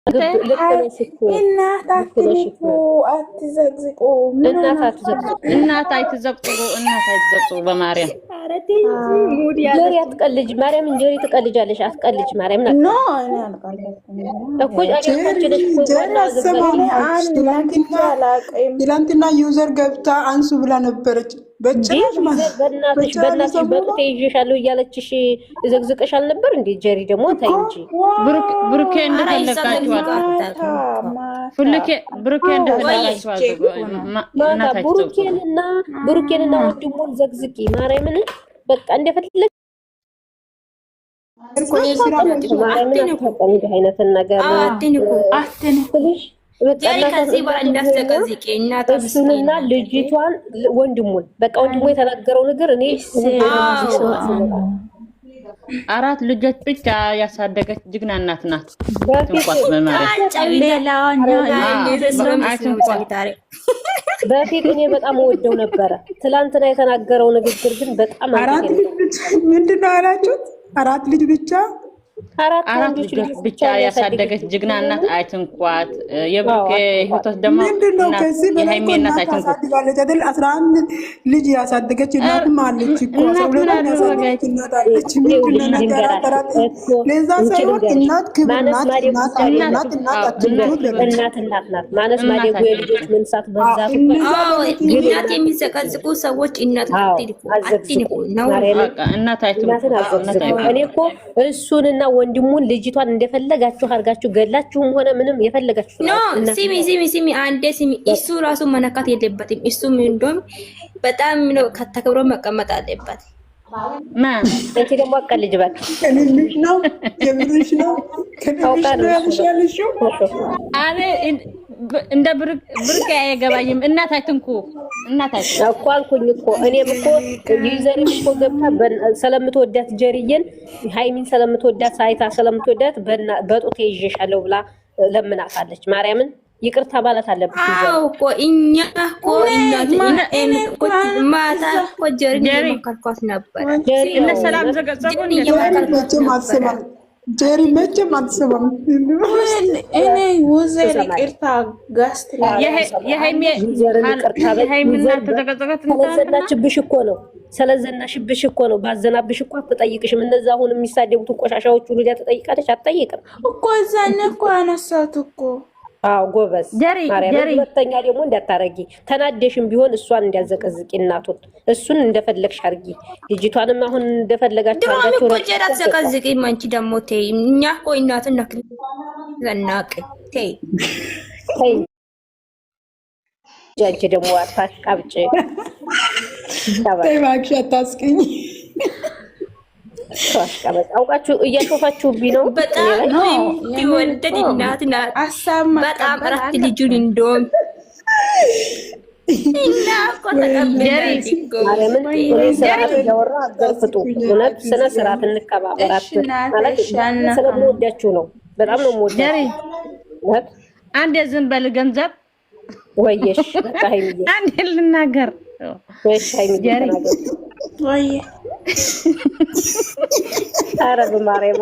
እናት አትልቁ አትዘቅዝቁ እናት አይትዘቅዝቁ በማርያም ጀሪ አትቀልጅ ማርያም እንጀሪ ትቀልጃለሽ አትቀልጅ ማርያም ኖ እኔ አልቀልድም ትላንትና ዩዘር ገብታ አንሱ ብላ ነበረች በጭራሽ በእናትሽ በጥቴ ይዤሻለሁ እያለችሽ ዘግዝቀሽ አልነበር እንዴ ጀሪ ደግሞ ታይ እንጂ ብሩኬ እንደፈለጋችኋል ብሩኬ እንደፈለጋችኋል ብሩኬንና ወንድሙን ዘግዝቂ ማርያምን በቃ እንደፈለግ እሱንና ልጅቷን ወንድሙን በቃ ወንድሙ የተናገረው ነገር እኔ አራት ልጆች ብቻ ያሳደገች ጀግና እናት ናት። በፊት እኔ በጣም ወደው ነበረ። ትላንትና የተናገረው ንግግር ግን በጣም ምንድነው አላችሁት? አራት ልጅ ብቻ አራት ልጆች ብቻ ያሳደገች ጀግና እናት አይተንኳት። የብሩኬ ህይወት ደግሞ የሃይሜ እናት አይተንኳት። 11 ልጅ ያሳደገች እናትም አለች እኮ 12 ያሳደገች እናት አለች። ለዛ ሳይሆን እናት ክብር ናት። እናት ናት። ማነስ ማደጉ የልጆች መንሳት በዛት እናት የሚዘቀዝቁ ሰዎች እናት አትንኩ ነው። በቃ እናት አይተንኳት። እኔ እኮ እሱንና ወንድሙን ልጅቷን እንደፈለጋችሁ አርጋችሁ ገላችሁም ሆነ ምንም የፈለጋችሁ ነው። ሲሚ አንዴ ሲሚ እሱ ራሱ መነካት የለበትም። እሱ እንደውም በጣም ነው ከተከብሮ መቀመጥ አለበት። ማን እንት ደግሞ አቀልጅ በቃ ከልልሽ ነው የምርሽ ነው ከልልሽ ነው አሬ እንደ ብሩክ አይገባኝም። እናት አይተንኩ እኮ አልኩኝ እኮ እኔም እኮ ዩዘር እኮ ገብታ ስለምትወዳት ጀሪየን ሃይሚን ስለምትወዳት ሳይታ ስለምትወዳት በጡቴ ይዤሻለሁ ብላ ለምናታለች። ማርያምን ይቅርታ ማለት አለብሽ። አዎ እኮ እኛ እኮ ማታ እኮ ጀሪን የመከርኳት ነበር። ጀሪ እነ ሰላም ዘገዘቁን ጀሪ መቼም አትሰማም። እኔ ውዘር ይቅርታ ጋስት የሃይሜ እናት ተዘቀዘቀት ስለዘናሽብሽ እኮ ነው። ስለዘናሽብሽ እኮ ነው። ባዘናብሽ እኮ አትጠይቅሽም። እነዛ አሁን የሚሳደቡት ቆሻሻዎቹ ልጅ ተጠይቃለች አትጠይቅም እኮ እዛኔ እኮ አነሳት እኮ። አዎ ጎበዝ ማርያም። ሁለተኛ ደግሞ እንዳታረጊ ተናደሽም ቢሆን እሷን እንዲያዘቀዝቂ እናቱን እሱን እንደፈለግሽ አርጊ። ልጅቷንም አሁን እንደፈለጋችሁ አርጋችሁ ነው። ጀራ ተዘቀዝቂ ማንቺ ደግሞ ተይ። እኛ እኮ እናቱን ነክ ዘናቅ ተይ ጃንቺ ደግሞ አታሽቃብጭ። ተይ እባክሽ አታስቀኝ። አውቃችሁ እያሾፋችሁብኝ ነው። በጣም ይወደድ እናት ናት። በጣም አራት ልጁን እንደውም እና እኮ ተቀበለች እኮ እውነት ስነ ስርዓት እንከባበራት ማለት ስለምወዳችሁ ነው። በጣም ነው የምወዳችሁ። አንድ ዝም በል ገንዘብ ወይሽ በቃ ሃይሚዬ አንድ ልናገር ወይሽ ሃይሚዬ ተናገር ወይ አረ በማርያም